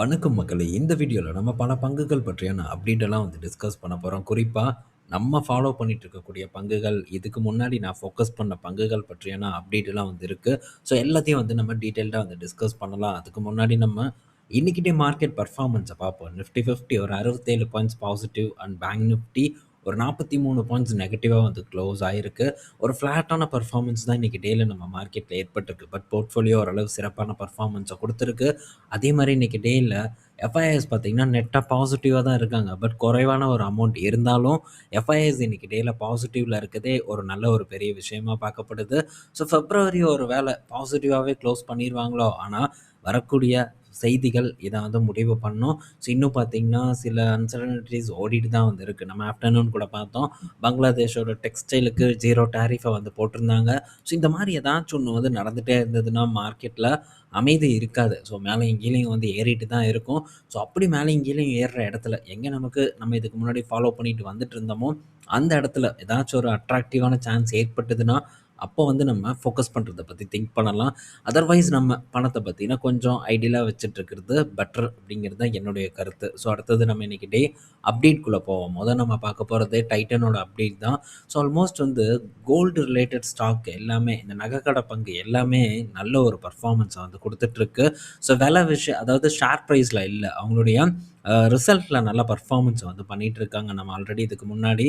வணக்கம் மக்களே! இந்த வீடியோல நம்ம பல பங்குகள் பற்றியான அப்டேட்டெல்லாம் டிஸ்கஸ் பண்ண போறோம். குறிப்பா நம்ம ஃபாலோ பண்ணிட்டு இருக்கக்கூடிய பங்குகள், இதுக்கு முன்னாடி நான் ஃபோக்கஸ் பண்ண பங்குகள் பற்றியான அப்டேட்லாம் இருக்கு. ஸோ எல்லாத்தையும் நம்ம டீட்டெயில்டா டிஸ்கஸ் பண்ணலாம். அதுக்கு முன்னாடி நம்ம இன்னைக்கிட்டே மார்க்கெட் பெர்ஃபார்மன்ஸ பார்ப்போம். நிஃப்டி 50 ஒரு 67 points positive and bank Nifty ஒரு 43 பாயிண்ட்ஸ் நெகட்டிவா க்ளோஸ் ஆயிருக்கு. ஒரு ஃப்ளாட்டான பெர்ஃபார்மன்ஸ் தான் இன்னைக்கு டேல நம்ம மார்க்கெட்ல ஏற்பட்டிருக்கு. பட் போர்ட்ஃபோலியோ ஓரளவு சிறப்பான பெர்ஃபார்மன்ஸ குடுத்திருக்கு. அதே மாரி இன்னைக்கு டேல எஃப்ஐஎஸ் பார்த்தீங்கன்னா, நெட்டா பாசிட்டிவா தான் இருக்காங்க. பட் குறைவான ஒரு அமௌண்ட் இருந்தாலும், எஃப்ஐஎஸ் இன்னைக்கு டேல பாசிட்டிவ்ல இருக்கதே ஒரு நல்ல ஒரு பெரிய விஷயமா பார்க்கப்படுது. ஸோ பிப்ரவரி ஒரு வேள பாசிட்டிவாவே க்ளோஸ் பண்ணிருவாங்களோ! ஆனா, வரக்கூடிய செய்திகள் இத முடிவு பண்ணும். ஸோ இன்னும் பார்த்தீங்கன்னா, சில அன்சர்டனிட்டீஸ் ஓடிட்டு தான் இருக்கு. நம்ம ஆஃப்டர்நூன் கூட பார்த்தோம். பங்களாதேஷோட டெக்ஸ்டைலுக்கு 0 டாரிஃப போட்டிருந்தாங்க. ஸோ இந்த மாரி ஏதாச்சும் ஒண்ணு நடந்துட்டே இருந்ததுன்னா, மார்க்கெட்ல அமைதி இருக்காது. ஸோ மேலயும் கீழயும் ஏறிட்டு தான் இருக்கும். ஸோ அப்படி மேலயும் கீழயும் ஏறுற இடத்துல, எங்க நம்ம இதுக்கு முன்னாடி ஃபாலோ பண்ணிட்டு வந்துட்டு இருந்தோமோ, அந்த இடத்துல ஏதாச்சும் ஒரு அட்ராக்டிவான சான்ஸ் ஏற்பட்டதுன்னா, அப்போ நம்ம ஃபோக்கஸ் பண்றத பத்தி திங்க் பண்ணலாம். அதர்வைஸ் நம்ம பணத்த பத்தினா கொஞ்சம் ஐடியலா வச்சுட்டு இருக்கிறது பெட்டர் அப்படிங்கிறது தான் என்னுடைய கருத்து. ஸோ அடுத்தது நம்ம இன்னைக்கு டே அப்டேட்குள்ள போவோம். நம்ம பார்க்க போறது டைட்டனோட அப்டேட் தான். So almost gold related stock எல்லாமே இந்த நகைக்கடை பங்கு எல்லாமே நல்ல ஒரு பெர்ஃபார்மன்ஸ குடுத்துட்ருக்கு. ஸோ விலை விஷயம் அதாவது ஷேர் பிரைஸ்ல இல்ல. அவங்களுடைய ரிசல்ட்ல நல்ல பெர்ஃபார்மன்ஸ் பண்ணிட்டு இருக்காங்க. நம்ம ஆல்ரெடி இதுக்கு முன்னாடி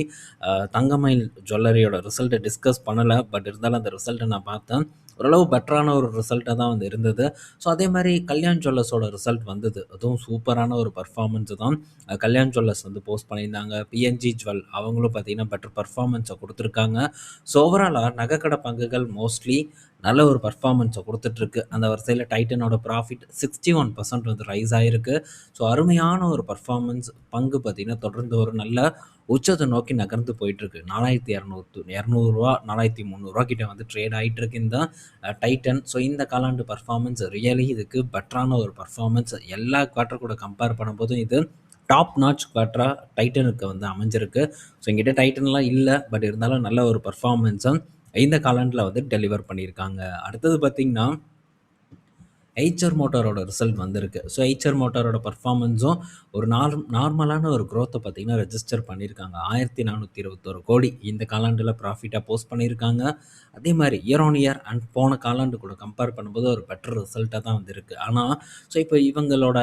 தங்கமயில் ஜுவல்லரியோட ரிசல்ட்ட டிஸ்கஸ் பண்ணல. பட் இருந்தாலும் அந்த ரிசல்ட்ட நான் பார்த்தேன். ஓரளவு பெட்டரான ஒரு ரிசல்ட்டா தான் இருந்தது. ஸோ அதே மாரி கல்யாண் ஜுவல்லர்ஸோட ரிசல்ட் வந்தது. அதுவும் சூப்பரான ஒரு பெர்ஃபார்மன்ஸ் தான். கல்யாண் ஜுவல்லர்ஸ் போஸ்ட் பண்ணியிருந்தாங்க. பிஎன்ஜி ஜுவல் அவங்களும் பார்த்தீங்கன்னா, பெட்டர் பெர்ஃபார்மன்ஸ குடுத்துருக்காங்க. ஸோ ஓவராலா நகைக்கடை பங்குகள் மோஸ்ட்லி நல்ல ஒரு பெர்ஃபார்மன்ஸ குடுத்துட்ருக்கு. அந்த வரிசையில டைட்டனோட ப்ராஃபிட் 61% ரைஸ் ஆயிருக்கு. ஸோ அருமையான ஒரு பெர்ஃபார்மன்ஸ். பங்கு பார்த்தீங்கன்னா, தொடர்ந்து ஒரு நல்ல உச்சத்த நோக்கி நகர்ந்து போயிட்டுருக்கு. 4200 ரூ. 4300 கிட்ட ட்ரேட் ஆயிட்டு இருக்கு இந்த டைட்டன். ஸோ இந்த காலாண்டு பெர்ஃபார்மன்ஸ் ரியலி இதுக்கு பெட்டரான ஒரு பெர்ஃபார்மன்ஸ். எல்லா குவார்ட்டர் கூட கம்பேர் பண்ணும்போதும் இது டாப் நாட்ச் குவார்ட்டரா டைட்டனுக்கு அமைஞ்சிருக்கு. ஸோ என்கிட்ட டைட்டன்லாம் இல்ல. பட் இருந்தாலும் நல்ல ஒரு பெர்ஃபார்மன்ஸ இந்த காலாண்டுல டெலிவர் பண்ணியிருக்காங்க. அடுத்தது பார்த்தீங்கன்னா, எய்ச்சர் மோட்டாரோட ரிசல்ட் வந்திருக்கு. ஸோ எய்ச்சர் மோட்டாரோட பெர்ஃபார்மன்ஸும் ஒரு நார்மலான ஒரு குரோத்த பார்த்தீங்கன்னா ரெஜிஸ்டர் பண்ணியிருக்காங்க. 1421 கோடி இந்த காலாண்டுல ப்ராஃபிட்டா போஸ்ட் பண்ணியிருக்காங்க. அதே மாரி இயர் ஆன் இயர் அண்ட் போன காலாண்டு கூட கம்பேர் பண்ணும்போது ஒரு பெட்டர் ரிசல்ட்டா தான் இருக்கு. ஆனா, ஸோ இப்போ இவங்களோட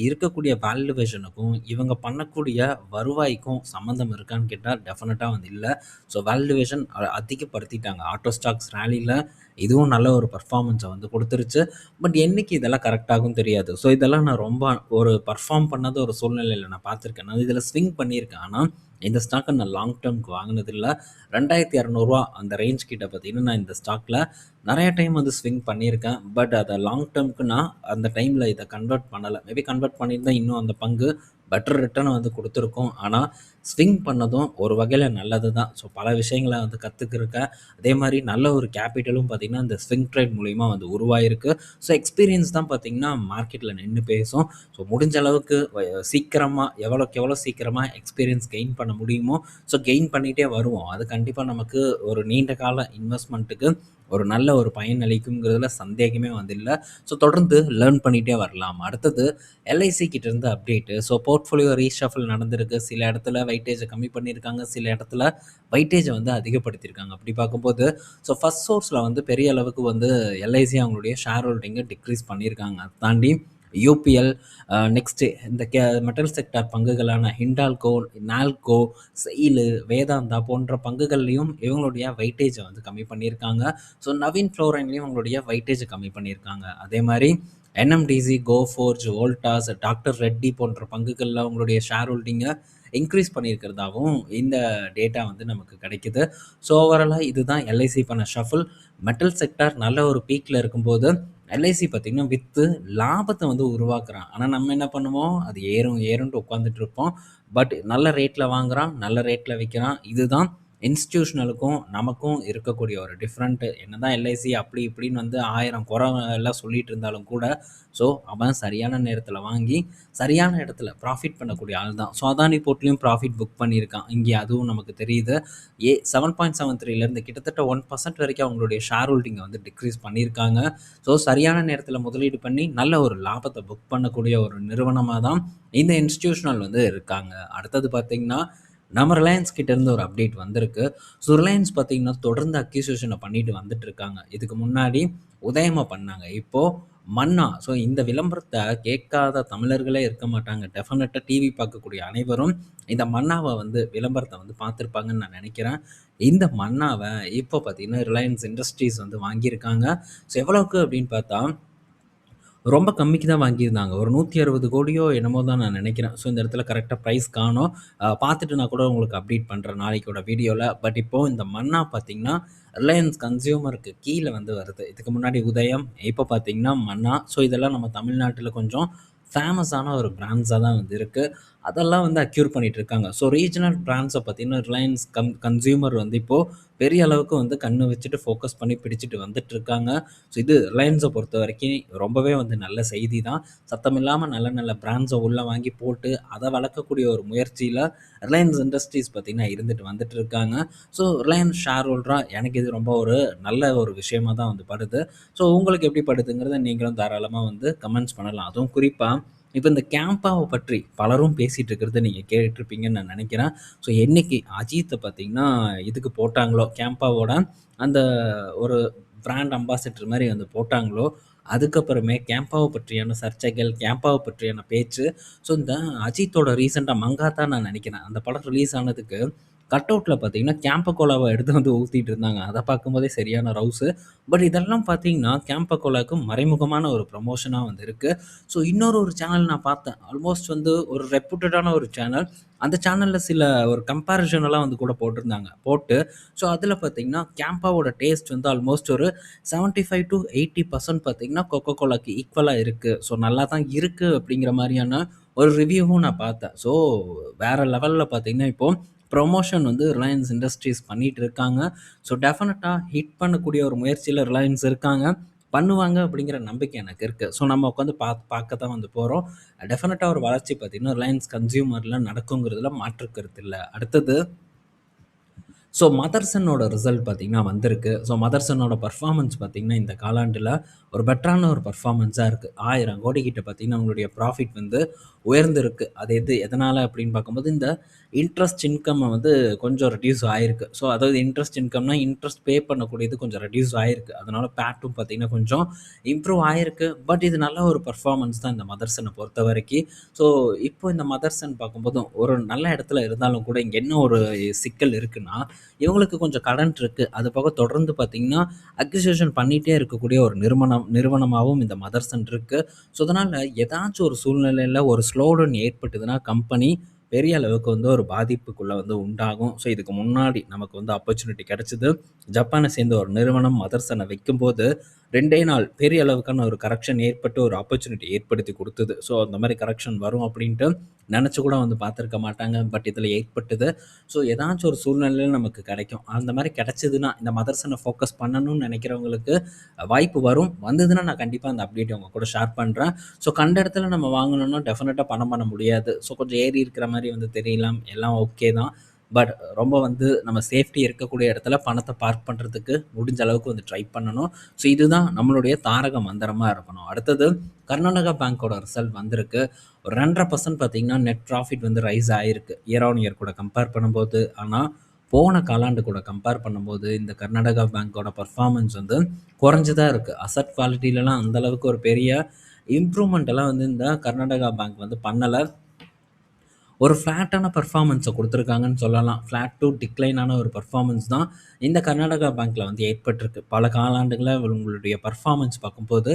இருக்கக்கூடிய வேல்யூவேஷனுக்கும், இவங்க பண்ணக்கூடிய வருவாய்க்கும் சம்மந்தம் இருக்கான்னு கேட்டா டெஃபினட்டா இல்ல. ஸோ வேல்யூவேஷன் அதிகப்படுத்திட்டாங்க. ஆட்டோ ஸ்டாக்ஸ் ராலில இதுவும் நல்ல ஒரு பெர்ஃபார்மன்ஸ குடுத்துருச்சு. பட் என்னைக்கு இதெல்லாம் கரெக்ட் ஆகும் தெரியாது. ஸோ இதெல்லாம் நான் ரொம்ப ஒரு பெர்ஃபார்ம் பண்ணாத ஒரு சூழ்நிலையில நான் பார்த்துருக்கேன். நான் இதில ஸ்விங் பண்ணியிருக்கேன். ஆனா, இந்த ஸ்டாக்க நான் லாங் டெர்ம்க்கு வாங்குனதில்ல. ரூ. 2200 அந்த ரேஞ்ச் கிட்ட பார்த்தீங்கன்னா, நான் இந்த ஸ்டாக்ல நெறைய டைம் ஸ்விங் பண்ணியிருக்கேன். பட் அத லாங் டெர்ம்க்கு நான் அந்த டைம்ல இத கன்வெர்ட் பண்ணல. மேபி கன்வெர்ட் பண்ணியிருந்தா இன்னும் அந்த பங்கு பெட்டர் ரிட்டர்ன் குடுத்துருக்கும். ஆனா, ஸ்விங் பண்ணதும் ஒரு வகையில நல்லது தான். ஸோ பல விஷயங்கள கத்துக்கிருக்கேன். அதே மாரி நல்ல ஒரு கேப்பிட்டலும் பார்த்தீங்கன்னா, இந்த ஸ்விங் ட்ரேட் மூலியமா உருவாயிருக்கு. ஸோ எக்ஸ்பீரியன்ஸ் தான் பார்த்தீங்கன்னா, மார்க்கெட்ல நின்னு பேசும். ஸோ முடிஞ்ச அளவுக்கு சீக்கிரமா எவ்வளோக்கு எவ்வளோ சீக்கிரமா எக்ஸ்பீரியன்ஸ் கெயின் பண்ண முடியுமோ, ஸோ கெயின் பண்ணிட்டே வருவோம். அது கண்டிப்பா நமக்கு ஒரு நீண்ட கால இன்வெஸ்ட்மென்ட்டுக்கு ஒரு நல்ல ஒரு பயன் அளிக்கும்ங்கிறதுல சந்தேகமே இல்ல. ஸோ தொடர்ந்து லேர்ன் பண்ணிட்டே வரலாம். அடுத்தது எல்ஐசி கிட்ட இருந்து அப்டேட்டு. ஸோ போர்ட்ஃபோலியோ ரீஷஃபில் நடந்திருக்கு. சில இடத்துல வெயிட்டேஜ கம்மி பண்ணியிருக்காங்க. சில இடத்துல வெயிட்டேஜ அதிகப்படுத்தியிருக்காங்க. அப்படி பார்க்கும்போது ஸோ ஃபர்ஸ்ட் சோர்ஸ்ல பெரிய அளவுக்கு எல்ஐசி அவங்களுடைய ஷேர் ஹோல்டிங்க டிக்ரீஸ் பண்ணியிருக்காங்க. அத தாண்டி யூபிஎல் நெக்ஸ்ட்டு இந்த மெட்டல் செக்டார் பங்குகளான ஹிண்டால்கோ, நால்கோ, செயிலு, வேதாந்தா போன்ற பங்குகள்லயும் இவங்களுடைய வெயிட்டேஜ கம்மி பண்ணியிருக்காங்க. ஸோ நவீன் ஃப்ளோரைன்லயும் அவங்களுடைய வெயிட்டேஜ கம்மி பண்ணியிருக்காங்க. அதே மாரி NMDC, Coforge, Voltas, doctor Reddy போன்ற பங்குகள்ல அவங்களுடைய ஷேர் ஹோல்டிங்க இன்க்ரீஸ் பண்ணியிருக்கிறதாவும் இந்த டேட்டா நமக்கு கிடைக்குது. ஸோ ஓவராலா இதுதான் எல்ஐசி பண்ண ஷஃபில். மெட்டல் செக்டார் நல்ல ஒரு பீக்ல இருக்கும்போது, எல்ஐசி பார்த்தீங்கன்னா வித்து லாபத்த உருவாக்குறான். ஆனா நம்ம என்ன பண்ணுவோம், அது ஏறும் ஏறும்ன்ட்டு உட்காந்துட்டு இருப்போம். பட் நல்ல ரேட்ல வாங்குறான், நல்ல ரேட்ல விக்கிறான். இதுதான் இன்ஸ்டிடியூஷனலுக்கும் நமக்கும் இருக்கக்கூடிய ஒரு டிஃப்ரெண்ட்டு என்னதான் எல்ஐசி அப்படி இப்படின்னு வந்து 1000 குறை எல்லாம் சொல்லிட்டு இருந்தாலும் கூட, ஸோ அவன் சரியான நேரத்தில வாங்கி, சரியான இடத்துல ப்ராஃபிட் பண்ணக்கூடிய ஆள் தான். ஸோ அதானி போர்ட்லயும் ப்ராஃபிட் புக் பண்ணியிருக்கான். இங்கே அதுவும் நமக்கு தெரியுது. 7.73லேருந்து கிட்டத்தட்ட 1% வரைக்கும் அவங்களுடைய ஷேர் ஹோல்டிங்கை வந்து டிக்ரீஸ் பண்ணியிருக்காங்க. ஸோ சரியான நேரத்தில் முதலீடு பண்ணி நல்ல ஒரு லாபத்தை புக் பண்ணக்கூடிய ஒரு நிறுவனமாக தான் இந்த இன்ஸ்டிடியூஷனல் வந்து இருக்காங்க. அடுத்தது பார்த்தீங்கன்னா, நம்ம ரிலையன்ஸ் கிட்டேருந்து ஒரு அப்டேட் வந்திருக்கு. ஸோ ரிலையன்ஸ் பார்த்தீங்கன்னா, தொடர்ந்து அக்யூசிஷனை பண்ணிட்டு வந்துட்டு இருக்காங்க. இதுக்கு முன்னாடி உதயமா பண்ணாங்க. இப்போது மன்னா. ஸோ இந்த விளம்பரத்தை கேட்காத தமிழர்களே இருக்க மாட்டாங்க. டெஃபினட்டாக டிவி பார்க்கக்கூடிய அனைவரும் இந்த மன்னாவை வந்து விளம்பரத்தை வந்து பார்த்துருப்பாங்கன்னு நான் நினைக்கிறேன். இந்த மன்னாவை இப்போ பார்த்தீங்கன்னா ரிலையன்ஸ் இண்டஸ்ட்ரீஸ் வந்து வாங்கியிருக்காங்க. ஸோ எவ்வளோக்கு அப்படின்னு பார்த்தா ரொம்ப கம்மிக்கு தான் வாங்கியிருந்தாங்க. ஒரு 160 கோடியோ என்னமோ தான் நான் நினைக்கிறேன். ஸோ இந்த இடத்துல கரெக்ட்டா பிரைஸ் காணோம். பார்த்துட்டு நான் கூட உங்களுக்கு அப்டேட் பண்றேன் நாளைக்கோட வீடியோல. பட் இப்போ இந்த மன்னா பார்த்தீங்கன்னா, ரிலையன்ஸ் கன்சியூமருக்கு கீழ வந்து வருது. இதுக்கு முன்னாடி உதயம், இப்போ பார்த்தீங்கன்னா மன்னா. ஸோ இதெல்லாம் நம்ம தமிழ்நாட்டில கொஞ்சம் ஃபேமஸான ஒரு பிராண்ட்ஸா தான் வந்து இருக்கு. அதெல்லாம் வந்து அக்யூர் பண்ணிட்டு இருக்காங்க. ஸோ ரீஜனல் பிராண்ட்ஸை பார்த்தீங்கன்னா, ரிலையன்ஸ் கன்சியூமர் வந்து இப்போ பெரிய அளவுக்கு வந்து கண்ணு வச்சுட்டு ஃபோக்கஸ் பண்ணி பிடிச்சிட்டு வந்துட்டு இருக்காங்க. ஸோ இது ரிலையன்ஸை பொறுத்தவரைக்கும் ரொம்பவே வந்து நல்ல செய்தி தான். சத்தமில்லாம நல்ல நல்ல பிராண்ட்ஸை உள்ள வாங்கி போட்டு அதை வளர்க்கக்கூடிய ஒரு முயற்சியில ரிலையன்ஸ் இண்டஸ்ட்ரீஸ் பார்த்தீங்கன்னா இருந்துட்டு வந்துட்டு இருக்காங்க. ஸோ ரிலையன்ஸ் ஷேர் ஹோல்டரா எனக்கு இது ரொம்ப ஒரு நல்ல ஒரு விஷயமா தான் வந்து படுது. ஸோ உங்களுக்கு எப்படி படுதுங்கிறத நீங்களும் தாராளமா வந்து கமெண்ட்ஸ் பண்ணலாம். அதுவும் குறிப்பா இப்போ இந்த கேம்பாவை பற்றி பலரும் பேசிட்டு இருக்கிறத நீங்க கேட்டுருப்பீங்கன்னு நான் நினைக்கிறேன். ஸோ என்னைக்கு அஜித்தை பார்த்தீங்கன்னா இதுக்கு போட்டாங்களோ, கேம்பாவோட அந்த ஒரு பிராண்ட் அம்பாசிடர் மாரி வந்து போட்டாங்களோ, அதுக்கப்புறமே கேம்பாவை பற்றியான சர்ச்சைகள், கேம்பாவை பற்றியான பேச்சு. ஸோ இந்த அஜித்தோட ரீசென்ட்டா மங்காத்தா நான் நினைக்கிறேன். அந்த படம் ரிலீஸ் ஆனதுக்கு கட் அவுட்ல பார்த்தீங்கன்னா, கேம்ப கோலாவ எடுத்து வந்து ஊத்திட்டு இருந்தாங்க. அத பார்க்கும்போதே சரியான ரவுஸு. பட் இதெல்லாம் பார்த்தீங்கன்னா, கேம்ப கோலாக்கு மறைமுகமான ஒரு ப்ரமோஷனா வந்து இருக்கு. ஸோ இன்னொரு ஒரு சேனல் நான் பார்த்தேன். ஆல்மோஸ்ட் வந்து ஒரு ரெப்யூட்டடான ஒரு சேனல். அந்த சேனல்ல சில ஒரு கம்பேரிசன் எல்லாம் வந்து கூட போட்டிருந்தாங்க. போட்டு ஸோ அதில பார்த்தீங்கன்னா, கேம்பாவோட டேஸ்ட் வந்து ஆல்மோஸ்ட் ஒரு 75-80% பார்த்தீங்கன்னா, கொக்கோ கோலாக்கு ஈக்குவலா இருக்கு. ஸோ நல்லா தான் இருக்கு அப்படிங்கிற மாரியான ஒரு ரிவ்யூவும் நான் பார்த்தேன். ஸோ வேற லெவல்ல பார்த்தீங்கன்னா, இப்போ ப்ரொமோஷன் வந்து ரிலையன்ஸ் இண்டஸ்ட்ரீஸ் பண்ணிட்டு இருக்காங்க. ஸோ டெஃபினட்டா ஹிட் பண்ணக்கூடிய ஒரு முயற்சியில ரிலையன்ஸ் இருக்காங்க. பண்ணுவாங்க அப்படிங்கிற நம்பிக்கை எனக்கு இருக்கு. ஸோ நம்ம உட்காந்து பார்க்க தான் வந்து போறோம். டெஃபினட்டா ஒரு வளர்ச்சி பார்த்தீங்கன்னா, ரிலையன்ஸ் கன்சியூமர்ல நடக்குங்கிறதுல மாற்று கருத்து இல்ல. அடுத்தது ஸோ மதர்சனோட ரிசல்ட் பார்த்தீங்கன்னா வந்திருக்கு. ஸோ மதர்சனோட பெர்ஃபார்மன்ஸ் பார்த்தீங்கன்னா, இந்த காலாண்டுல ஒரு பெட்டரான ஒரு பெர்ஃபார்மன்ஸா இருக்கு. 1000 கோடி கிட்ட பார்த்தீங்கன்னா, அவங்களுடைய ப்ராஃபிட் வந்து உயர்ந்திருக்கு. அது எதனால அப்படின்னு பார்க்கும்போது, இந்த இன்ட்ரெஸ்ட் இன்கம் வந்து கொஞ்சம் ரெட்யூஸ் ஆயிருக்கு. ஸோ அதாவது இன்ட்ரெஸ்ட் இன்கம்னா, இன்ட்ரெஸ்ட் பே பண்ணக்கூடியது கொஞ்சம் ரெட்யூஸ் ஆயிருக்கு. அதனால பேட்டும் பார்த்தீங்கன்னா, கொஞ்சம் இம்ப்ரூவ் ஆயிருக்கு. பட் இது நல்ல ஒரு பெர்ஃபார்மன்ஸ் தான் இந்த மதர்சனை பொறுத்தவரைக்கி. ஸோ இப்போ இந்த மதர்சன் பார்க்கும்போது, ஒரு நல்ல இடத்துல இருந்தாலும் கூட, இங்க என்ன ஒரு சிக்கல் இருக்குன்னா, இவங்களுக்கு கொஞ்சம் கடன் இருக்கு. அது போக தொடர்ந்து பார்த்தீங்கன்னா, அக்விசிஷன் பண்ணிட்டே இருக்கக்கூடிய ஒரு நிறுவனமாவும் இந்த மதர்சன் இருக்கு. ஸோ அதனால ஏதாச்சும் ஒரு சூழ்நிலையில ஒரு ஸ்லோடவுன் ஏற்பட்டதுன்னா, கம்பெனி பெரிய அளவுக்கு வந்து ஒரு பாதிப்புக்குள்ள வந்து உண்டாகும். ஸோ இதுக்கு முன்னாடி நமக்கு வந்து ஆப்பர்ச்சுனிட்டி கிடைச்சது. ஜப்பானை சேர்ந்த ஒரு நிறுவனம் மதர்சனை வைக்கும்போது 2டே நாள் பெரிய அளவுக்கான ஒரு கரெக்ஷன் ஏற்பட்டு ஒரு ஆப்பர்ச்சுனிட்டி ஏற்படுத்தி குடுத்தது. ஸோ அந்த மாரி கரெக்ஷன் வரும் அப்படின்ட்டு நெனச்சு கூட வந்து பார்த்துருக்க மாட்டாங்க. பட் இதில ஏற்பட்டது. ஸோ ஏதாச்சும் ஒரு சூழ்நிலையில நமக்கு கிடைக்கும். அந்த மாரி கிடைச்சதுன்னா, இந்த மதர்சன ஃபோக்கஸ் பண்ணணும்னு நெனைக்கிறவங்களுக்கு வாய்ப்பு வரும். வந்ததுன்னா நான் கண்டிப்பா அந்த அப்டேட்ட உங்க கூட ஷேர் பண்றேன். ஸோ கண்ட இடத்துல நம்ம வாங்கணும்னா டெஃபினட்டா பணம் பண்ண முடியாது. ஸோ கொஞ்சம் ஏறி இருக்கிற மாரி வந்து தெரியலாம். எல்லாம் ஓகே தான். பட் ரொம்ப வந்து நம்ம சேஃப்டி இருக்கக்கூடிய இடத்துல பணத்த பார்க் பண்றதுக்கு முடிஞ்ச அளவுக்கு வந்து ட்ரை பண்ணணும். ஸோ இதுதான் நம்மளுடைய தாரக மந்திரமா இருக்கணும். அடுத்தது கர்நாடகா பேங்கோட ரிசல்ட் வந்திருக்கு. ஒரு 2.5% பார்த்தீங்கன்னா, நெட் ப்ராஃபிட் வந்து ரைஸ் ஆயிருக்கு. இயர் ஆன் இயர் கூட கம்பேர் பண்ணும்போது. ஆனா, போன காலாண்டு கூட கம்பேர் பண்ணும்போது, இந்த கர்நாடகா பேங்கோட பெர்ஃபார்மன்ஸ் வந்து குறைஞ்சு தான் இருக்கு. அசெட் குவாலிட்டிலலாம் அந்த அளவுக்கு ஒரு பெரிய இம்ப்ரூவ்மெண்ட் எல்லாம் வந்து இந்த கர்நாடகா பேங்க் வந்து பண்ணல. ஒரு ஃப்ளாட்டான பெர்ஃபார்மன்ஸை கொடுத்துருக்காங்கன்னு சொல்லலாம். ஃப்ளாட் டூ டிக்ளைனான ஒரு பெர்ஃபார்மன்ஸ் தான் இந்த கர்நாடகா பேங்க்ல வந்து ஏற்பட்டிருக்கு. பல காலாண்டுகளா உங்களுடைய பெர்ஃபார்மன்ஸ் பார்க்கும்போது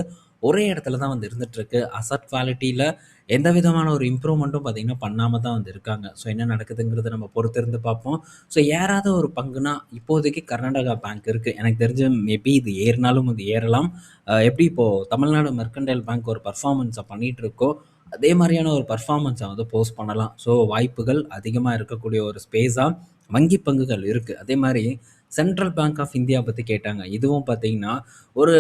ஒரே இடத்துல தான் வந்து இருந்துட்டுருக்கு. அசெட் குவாலிட்டியில எந்த விதமான ஒரு இம்ப்ரூவ்மெண்ட்டும் பார்த்தீங்கன்னா பண்ணாம தான் வந்து இருக்காங்க. ஸோ என்ன நடக்குதுங்கிறத நம்ம பொறுத்திருந்து பார்ப்போம். ஸோ ஏறாத ஒரு பங்குனா இப்போதைக்கு கர்நாடகா பேங்க் இருக்கு. எனக்கு தெரிஞ்சு மேபி இது ஏறினாலும் இது ஏறலாம். எப்படி இப்போ தமிழ்நாடு மெர்கன்டைல் பேங்க் ஒரு பெர்ஃபார்மன்ஸை பண்ணிட்டு இருக்கோ, அதே மாரியான ஒரு பெர்ஃபார்மன்ஸை வந்து போஸ்ட் பண்ணலாம். ஸோ வாய்ப்புகள் அதிகமா இருக்கக்கூடிய ஒரு ஸ்பேஸா வங்கி பங்குகள் இருக்கு. அதே மாரி சென்ட்ரல் பேங்க் ஆஃப் இந்தியா பத்தி கேட்டாங்க. இதுவும் பார்த்தீங்கன்னா, ஒரு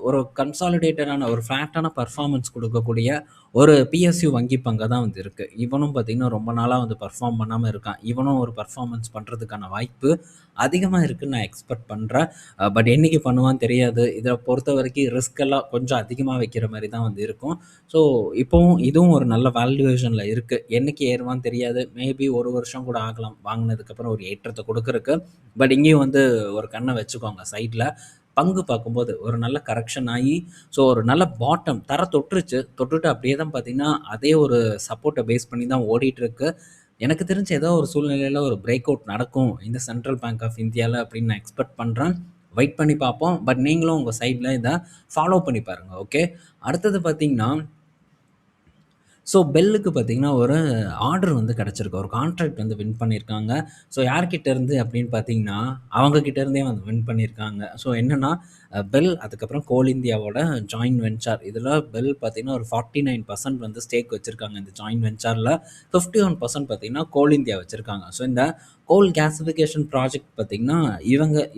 ஒரு கன்சாலிடேட்டடான ஒரு ஃப்ளாட்டான பெர்ஃபார்மன்ஸ் குடுக்கக்கூடிய ஒரு பிஎஸ்யூ வங்கி பங்கா தான் வந்து இருக்கு. இவனும் பார்த்தீங்கன்னா, ரொம்ப நாளா வந்து பெர்ஃபார்ம் பண்ணாம இருக்கான். இவனும் ஒரு பெர்ஃபார்மன்ஸ் பண்றதுக்கான வாய்ப்பு அதிகமா இருக்குன்னு நான் எக்ஸ்பெக்ட் பண்றேன். பட் என்னைக்கு பண்ணுவான்னு தெரியாது. இத பொறுத்தவரைக்கும் ரிஸ்க் எல்லாம் கொஞ்சம் அதிகமா வைக்கிற மாரி தான் வந்து இருக்கும். ஸோ, இப்பவும் இதுவும் ஒரு நல்ல வேல்யூவேஷன்ல இருக்கு. என்னைக்கு ஏறுவான்னு தெரியாது. மேபி 1 வருஷம் கூட ஆகலாம். வாங்குனதுக்கப்புறம் ஒரு ஏற்றத்த குடுக்கறக்கு. பட் இங்கேயும் வந்து ஒரு கண்ண வச்சுக்கோங்க சைட்ல. பங்கு பார்க்கும்போது ஒரு நல்ல கரெக்ஷன் ஆயி, ஸோ ஒரு நல்ல பாட்டம் தொட்டுருச்சு. தொட்டுட்டு அப்படியே தான் பார்த்தீங்கன்னா, அதே ஒரு சப்போர்ட்ட பேஸ் பண்ணி தான் ஓடிட்டுருக்கு. எனக்கு தெரிஞ்சு ஏதோ ஒரு சூழ்நிலையில ஒரு பிரேக் அவுட் நடக்கும். இந்த சென்ட்ரல் பேங்க் ஆஃப் இந்தியால அப்படின்னு நான் எக்ஸ்பெக்ட் பண்றேன். வெயிட் பண்ணி பார்ப்போம். பட் நீங்களும் உங்க சைட்ல இத ஃபாலோ பண்ணி பாருங்க. ஓகே. அடுத்தது பார்த்தீங்கன்னா ஸோ பெல்லுக்கு பார்த்தீங்கன்னா, ஒரு ஆர்டர் வந்து கிடைச்சிருக்கு. ஒரு கான்ட்ராக்ட் வந்து வின் பண்ணியிருக்காங்க. ஸோ யார்கிட்ட இருந்து அப்படின்னு பார்த்தீங்கன்னா, அவங்க கிட்ட இருந்தே வந்து வின் பண்ணியிருக்காங்க. ஸோ என்னன்னா, பெல் அதுக்கப்புறம் கோல் இந்தியாவோட ஜாயிண்ட் வென்ச்சர். இதில பெல் பார்த்தீங்கன்னா, ஒரு 49% வந்து ஸ்டேக் வச்சிருக்காங்க இந்த ஜாயிண்ட் வென்ச்சர்ல. 51% பார்த்தீங்கன்னா, கோல் இந்தியா வச்சிருக்காங்க. ஸோ இந்த கோல் கேசிஃபிகேஷன் ப்ராஜெக்ட் பார்த்தீங்கன்னா,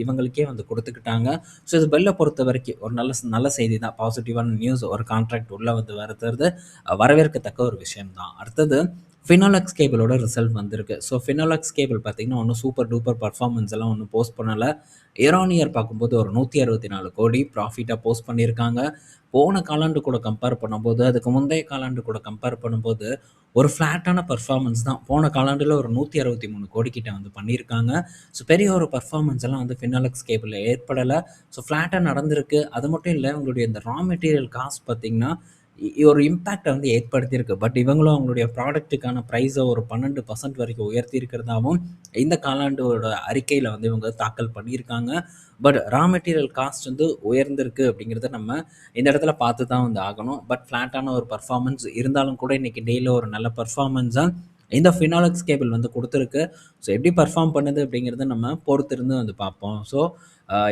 இவங்களுக்கே வந்து குடுத்துக்கிட்டாங்க. ஸோ இது பெல்ல பொறுத்தவரைக்கும் ஒரு நல்ல செய்தி தான். பாசிட்டிவான நியூஸ் ஒரு கான்ட்ராக்ட் உள்ள வந்து வருதுறது வரவேற்கத்தக்க ஒரு விஷயம் தான். அடுத்தது ஃபினோலெக்ஸ் கேபிளோட ரிசல்ட் வந்திருக்கு. ஸோ ஃபினோலெக்ஸ் கேபிள் பார்த்தீங்கன்னா, ஒண்ணும் சூப்பர் டூப்பர் பெர்ஃபார்மன்ஸ் எல்லாம் ஒண்ணும் போஸ்ட் பண்ணல. இயர் ஆன் இயர் பார்க்கும்போது ஒரு 164 கோடி ப்ராஃபிட்டா போஸ்ட் பண்ணியிருக்காங்க. போன காலாண்டு கூட கம்பேர் பண்ணும்போது, அதுக்கு முந்தைய காலாண்டு கூட கம்பேர் பண்ணும்போது, ஒரு ஃப்ளாட்டான பெர்ஃபார்மன்ஸ் தான். போன காலாண்டுல ஒரு 163 கோடி கிட்ட வந்து பண்ணியிருக்காங்க. ஸோ பெரிய ஒரு பெர்ஃபார்மன்ஸ் எல்லாம் வந்து ஃபினோலெக்ஸ் கேபிள்ல ஏற்படல. ஸோ ஃப்ளாட்டா நடந்திருக்கு. அது மட்டும் இல்ல, உங்களுடைய இந்த ரா மெட்டீரியல் காஸ்ட் பார்த்தீங்கன்னா, ஒரு இம்பேக்ட்ட வந்து ஏற்படுத்தியிருக்கு. பட் இவங்களும் அவங்களுடைய ப்ராடக்ட்டுக்கான பிரைஸ ஒரு 12% வரைக்கும் உயர்த்தியிருக்கிறதாவும், இந்த காலாண்டோட அறிக்கையில வந்து இவங்க தாக்கல் பண்ணியிருக்காங்க. பட் ரா மெட்டீரியல் காஸ்ட் வந்து உயர்ந்திருக்கு அப்படிங்கிறத நம்ம இந்த இடத்துல பார்த்து தான் வந்து ஆகணும். பட் ஃப்ளாட்டான ஒரு பெர்ஃபார்மன்ஸ் இருந்தாலும் கூட இன்னைக்கு டேல ஒரு நல்ல பெர்ஃபார்மன்ஸா இந்த ஃபினாலெக்ஸ் கேபிள் வந்து குடுத்திருக்கு. ஸோ எப்படி பெர்ஃபார்ம் பண்ணுது அப்படிங்கிறத நம்ம பொறுத்திருந்து வந்து பார்ப்போம். ஸோ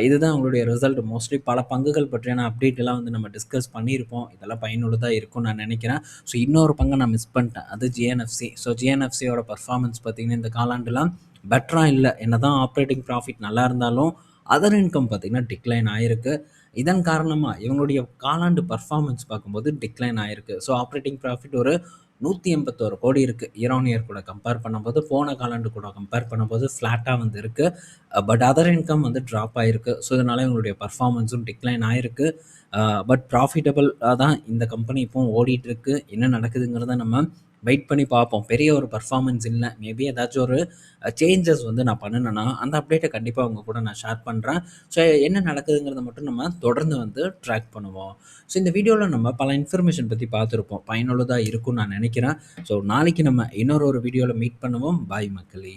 இதுதான் உங்களுடைய ரிசல்ட். மோஸ்ட்லி பல பங்குகள் பற்றியான அப்டேட் எல்லாம் வந்து நம்ம டிஸ்கஸ் பண்ணியிருப்போம். இதெல்லாம் பயனுள்ளதா இருக்கும்னு நான் நினைக்கிறேன். ஸோ இன்னொரு பங்க நான் மிஸ் பண்ணிட்டேன். அது ஜிஎன்எஃப்சி. ஸோ ஜிஎன்எஃப்சியோட பெர்ஃபார்மன்ஸ் பார்த்தீங்கன்னா, இந்த காலாண்டுலாம் பெட்டரா இல்ல. என்னதான் ஆப்பரேட்டிங் ப்ராஃபிட் நல்லா இருந்தாலும், அதர் இன்கம் பார்த்தீங்கன்னா டிக்ளைன் ஆயிருக்கு. இதன் காரணமா இவங்களுடைய காலாண்டு பெர்ஃபார்மன்ஸ் பார்க்கும்போது டிக்ளைன் ஆயிருக்கு. ஸோ ஆப்பரேட்டிங் ப்ராஃபிட் ஒரு 181 கோடி இருக்கு. இயர் ஆன் இயர் கூட கம்பேர் பண்ணும்போது, போன காலாண்டு கூட கம்பேர் பண்ணும்போது ஃப்ளாட்டா வந்து இருக்கு. பட் அதர் இன்கம் வந்து ட்ராப் ஆயிருக்கு. ஸோ இதனால இவங்களுடைய பெர்ஃபார்மன்ஸும் டிக்ளைன் ஆயிருக்கு. பட் ப்ராஃபிட்டபிளா தான் இந்த கம்பெனி இப்பவும் ஓடிட்டுருக்கு. என்ன நடக்குதுங்கிறத நம்ம வெயிட் பண்ணி பார்ப்போம். பெரிய ஒரு பெர்ஃபார்மன்ஸ் இல்ல. மேபி ஏதாச்சும் ஒரு சேஞ்சஸ் வந்து நான் பண்ணுனேன்னா, அந்த அப்டேட்ட கண்டிப்பா உங்க கூட நான் ஷேர் பண்றேன். ஸோ என்ன நடக்குதுங்கிறத மட்டும் நம்ம தொடர்ந்து வந்து ட்ராக் பண்ணுவோம். ஸோ இந்த வீடியோல நம்ம பல இன்ஃபர்மேஷன் பத்தி பார்த்துருப்போம். பயனுள்ளதா இருக்கும்னு நான் நினைக்கிறேன். ஸோ நாளைக்கு நம்ம இன்னொரு வீடியோல மீட் பண்ணுவோம். பாய் மக்களே!